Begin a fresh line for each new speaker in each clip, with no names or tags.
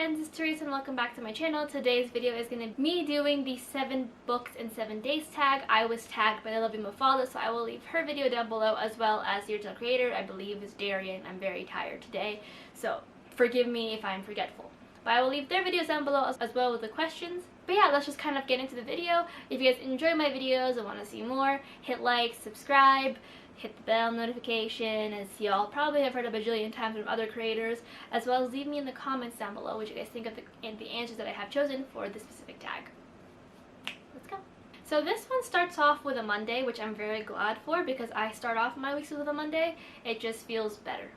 friends, it's Teresa and welcome back to my channel. Today's video is going to be me doing the 7 books in 7 days tag. I was tagged by the lovely Mafalda, so I will leave her video down below, as well as the original creator, I believe is Darian. I'm very tired today, so forgive me if I'm forgetful. But I will leave their videos down below as well with the questions. But yeah, let's just kind of get into the video. If you guys enjoy my videos and want to see more, hit like, subscribe, hit the bell notification, as y'all probably have heard a bajillion times from other creators, as well as leave me in the comments down below what you guys think of the answers that I have chosen for this specific tag. Let's go. So this one starts off with a Monday, which I'm very glad for because I start off my weeks with a Monday. It just feels better.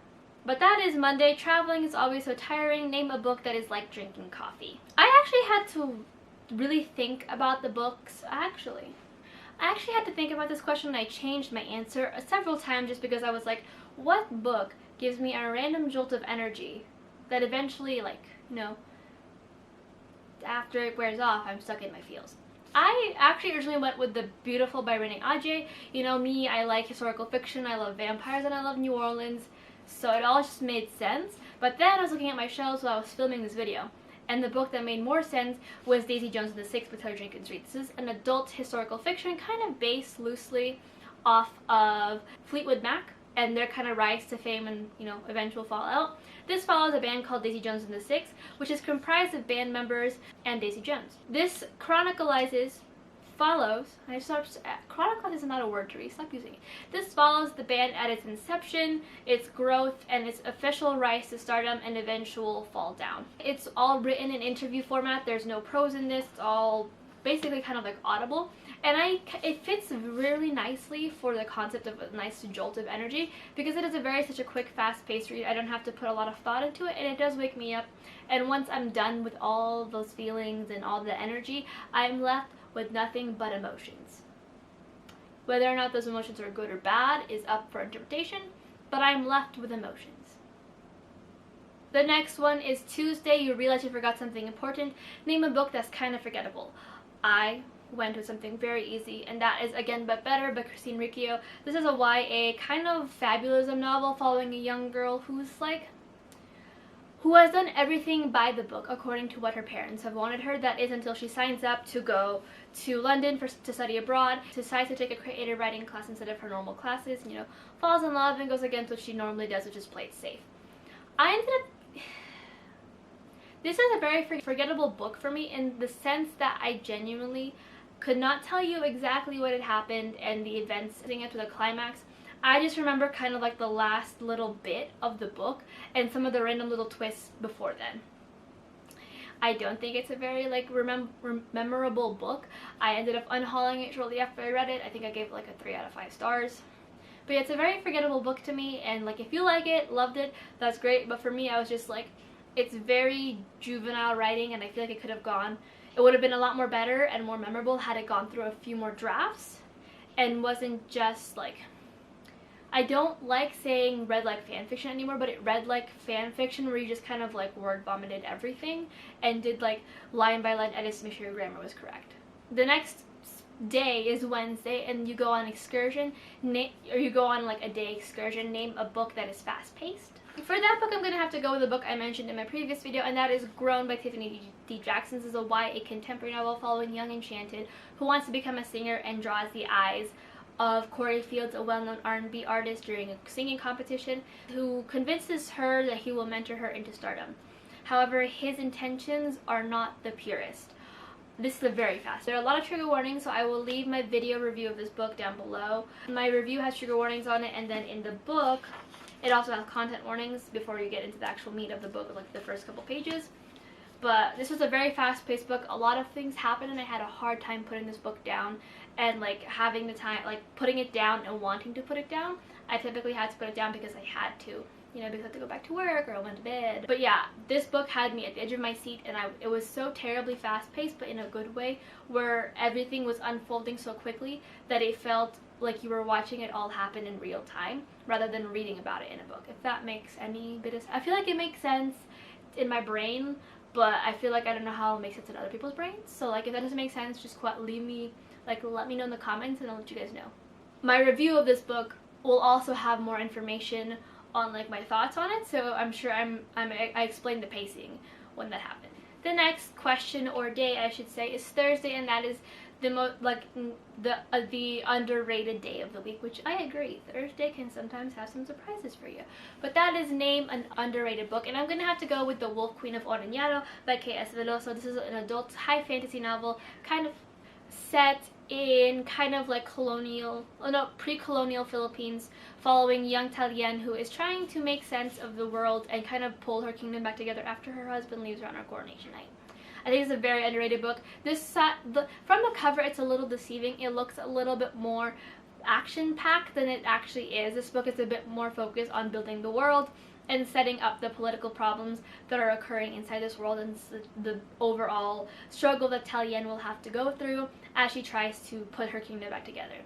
But that is Monday. Traveling is always so tiring. Name a book that is like drinking coffee. I actually had to really think about the books. I actually had to think about this question, and I changed my answer several times just because I was like, what book gives me a random jolt of energy that eventually, like, you know, after it wears off, I'm stuck in my feels. I actually originally went with The Beautiful by Renee Ahdieh. You know me, I like historical fiction, I love vampires, and I love New Orleans, so it all just made sense. But then I was looking at my shelves while I was filming this video, and the book that made more sense was Daisy Jones and the Six by Taylor Jenkins Reid. This is an adult historical fiction kind of based loosely off of Fleetwood Mac and their kind of rise to fame and, you know, eventual fallout. This follows a band called Daisy Jones and the Six, which is comprised of band members and Daisy Jones. This chronicles is not a word, Therese, stop using it. This follows the band at its inception, its growth, and its official rise to stardom and eventual fall down. It's all written in interview format. There's no prose in this. It's all basically kind of like audible, and it fits really nicely for the concept of a nice jolt of energy because it is such a quick, fast-paced read. I don't have to put a lot of thought into it, and it does wake me up. And once I'm done with all those feelings and all the energy, I'm left with nothing but emotions. Whether or not those emotions are good or bad is up for interpretation, but I'm left with emotions. The next one is Tuesday. You realize you forgot something important. Name a book that's kind of forgettable. I went with something very easy, and that is Again But Better by Christine Riccio. This is a YA kind of fabulism novel following a young girl who has done everything by the book according to what her parents have wanted her. That is until she signs up to go to London to study abroad, decides to take a creative writing class instead of her normal classes, you know, falls in love and goes against what she normally does, which is play it safe. This is a very forgettable book for me in the sense that I genuinely could not tell you exactly what had happened and the events leading up to the climax. I just remember kind of like the last little bit of the book and some of the random little twists before then. I don't think it's a very like memorable book. I ended up unhauling it shortly after I read it. I think I gave it like a 3 out of 5 stars. But yeah, it's a very forgettable book to me, and like if you like it, loved it, that's great. But for me, I was just like, it's very juvenile writing, and I feel like it would have been a lot more better and more memorable had it gone through a few more drafts and wasn't just like, I don't like saying read like fan fiction anymore, but it read like fan fiction where you just kind of like word vomited everything and did like line by line edits to make sure your grammar was correct. The next day is Wednesday, and you go on excursion, or you go on like a day excursion. Name a book that is fast-paced. For that book, I'm going to have to go with the book I mentioned in my previous video, and that is Grown by Tiffany D. Jackson. This is a YA contemporary novel following young Enchanted who wants to become a singer and draws the eyes of Corey Fields, a well-known R&B artist, during a singing competition, who convinces her that he will mentor her into stardom. However, his intentions are not the purest. This is very fast. There are a lot of trigger warnings, so I will leave my video review of this book down below. My review has trigger warnings on it, and then in the book, it also has content warnings before you get into the actual meat of the book, like the first couple pages. But this was a very fast-paced book. A lot of things happened, and I had a hard time putting this book down and like having the time, like putting it down and wanting to put it down. I typically had to put it down because I had to, you know, because I had to go back to work or I went to bed. But yeah, this book had me at the edge of my seat, and it was so terribly fast-paced, but in a good way, where everything was unfolding so quickly that it felt like you were watching it all happen in real time rather than reading about it in a book. If that makes any bit of sense. I feel like it makes sense in my brain, but I feel like I don't know how it makes sense in other people's brains. So like if that doesn't make sense, just let me know in the comments and I'll let you guys know. My review of this book will also have more information on like my thoughts on it, so I'm sure I explained the pacing when that happened. The next question, or day I should say, is Thursday, and that is the underrated day of the week, which I agree, Thursday can sometimes have some surprises for you. But that is name an underrated book, and I'm gonna have to go with The Wolf Queen of Oreñaro by K.S. Veloso. This is an adult high fantasy novel, kind of set in kind of like pre-colonial Philippines, following young Talien, who is trying to make sense of the world and kind of pull her kingdom back together after her husband leaves her on her coronation night. I think it's a very underrated book. From the cover, it's a little deceiving. It looks a little bit more action-packed than it actually is. This book is a bit more focused on building the world and setting up the political problems that are occurring inside this world, and the overall struggle that Talien will have to go through as she tries to put her kingdom back together.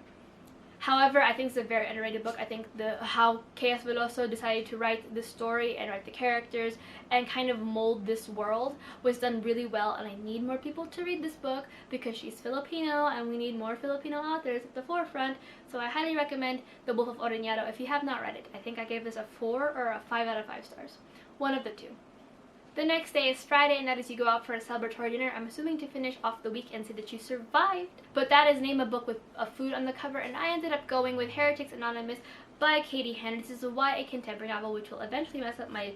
However, I think it's a very underrated book. I think how K.S. Veloso decided to write the story and write the characters and kind of mold this world was done really well, and I need more people to read this book because she's Filipino and we need more Filipino authors at the forefront. So I highly recommend The Wolf of Oreñaro if you have not read it. I think I gave this a 4 or a 5 out of 5 stars. One of the two. The next day is Friday, and that is you go out for a celebratory dinner. I'm assuming to finish off the week and say that you survived. But that is name a book with a food on the cover, and I ended up going with Heretics Anonymous by Katie Hannon. This is a YA contemporary novel, which will eventually mess up my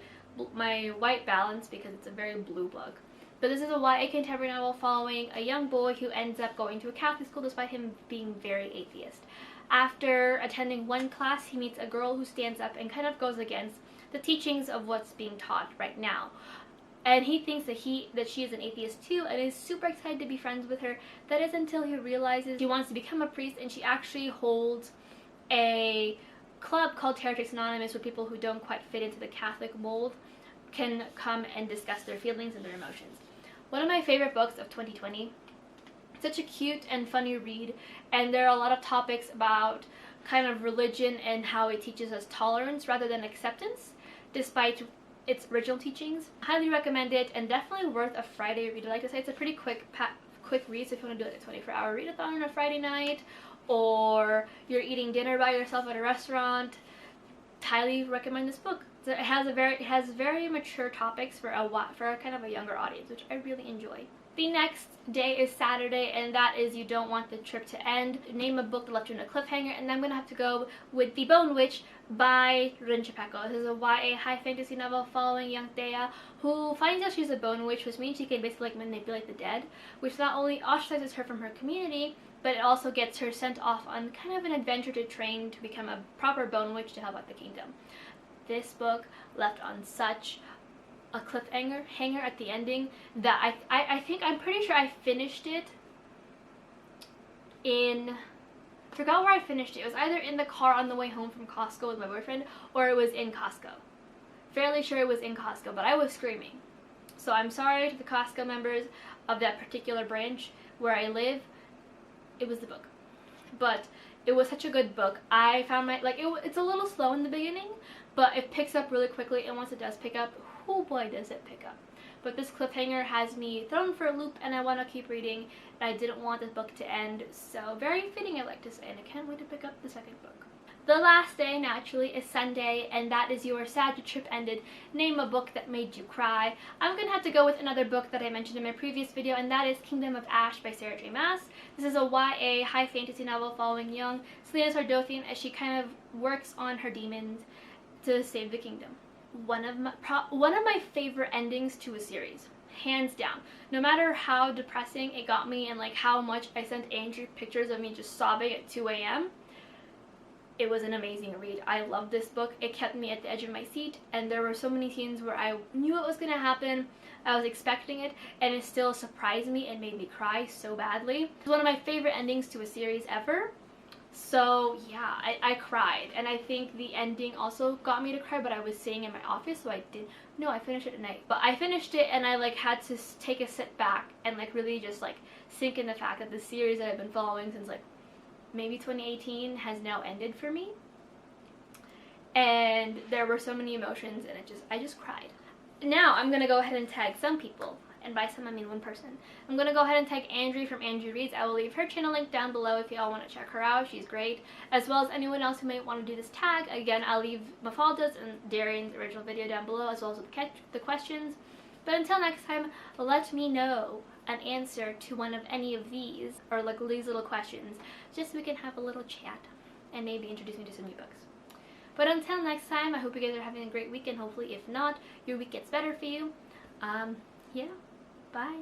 white balance because it's a very blue book. But this is a YA contemporary novel following a young boy who ends up going to a Catholic school despite him being very atheist. After attending one class, he meets a girl who stands up and kind of goes against the teachings of what's being taught right now. And he thinks that she is an atheist too, and is super excited to be friends with her. That is until he realizes he wants to become a priest, and she actually holds a club called Heretics Anonymous, where people who don't quite fit into the Catholic mold can come and discuss their feelings and their emotions. One of my favorite books of 2020. Such a cute and funny read, and there are a lot of topics about kind of religion and how it teaches us tolerance rather than acceptance, despite its original teachings. Highly recommend it, and definitely worth a Friday read. Like I said, it's a pretty quick read, so if you want to do like a 24-hour readathon on a Friday night, or you're eating dinner by yourself at a restaurant, highly recommend this book. It has very mature topics for a kind of a younger audience, which I really enjoy. The next day is Saturday, and that is You Don't Want the Trip to End. Name a book that left you in a cliffhanger, and I'm going to have to go with The Bone Witch by Rin Chupeco. This is a YA high fantasy novel following young Thea, who finds out she's a bone witch, which means she can basically like manipulate the dead, which not only ostracizes her from her community, but it also gets her sent off on kind of an adventure to train to become a proper bone witch to help out the kingdom. This book left on such a cliffhanger at the ending that I'm pretty sure I finished it in, forgot where I finished it. It was either in the car on the way home from Costco with my boyfriend, or it was in Costco. Fairly sure it was in Costco, but I was screaming. So I'm sorry to the Costco members of that particular branch where I live. It was the book. But it was such a good book. I found it's a little slow in the beginning, but it picks up really quickly, and once it does pick up, oh boy does it pick up. But this cliffhanger has me thrown for a loop, and I want to keep reading, and I didn't want this book to end, so very fitting, I like to say, and I can't wait to pick up the second book. The last day, naturally, is Sunday, and that is Your Sad Your Trip Ended. Name a book that made you cry. I'm going to have to go with another book that I mentioned in my previous video, and that is Kingdom of Ash by Sarah J Maas. This is a YA high fantasy novel following young Selena Sardothian as she kind of works on her demons to save the kingdom. One of my favorite endings to a series, hands down. No matter how depressing it got me, and like how much I sent Andrew pictures of me just sobbing at 2 a.m. It was an amazing read. I loved this book. It kept me at the edge of my seat, and there were so many scenes where I knew it was going to happen. I was expecting it, and it still surprised me and made me cry so badly. It's one of my favorite endings to a series ever. So yeah, I cried, and I think the ending also got me to cry, but I was sitting in my office, so I finished it at night. But I finished it, and I like had to take a sit back and like really just like sink in the fact that the series that I've been following since like maybe 2018 has now ended for me. And there were so many emotions, and I just cried. Now I'm gonna go ahead and tag some people. And by some, I mean one person. I'm going to go ahead and tag Andrew from Andrew Reads. I will leave her channel link down below if y'all want to check her out. She's great. As well as anyone else who might want to do this tag. Again, I'll leave Mafalda's and Darian's original video down below, as well as the questions. But until next time, let me know an answer to one of any of these, or like these little questions, just so we can have a little chat and maybe introduce me to some new books. But until next time, I hope you guys are having a great weekend. Hopefully, if not, your week gets better for you. Yeah, bye.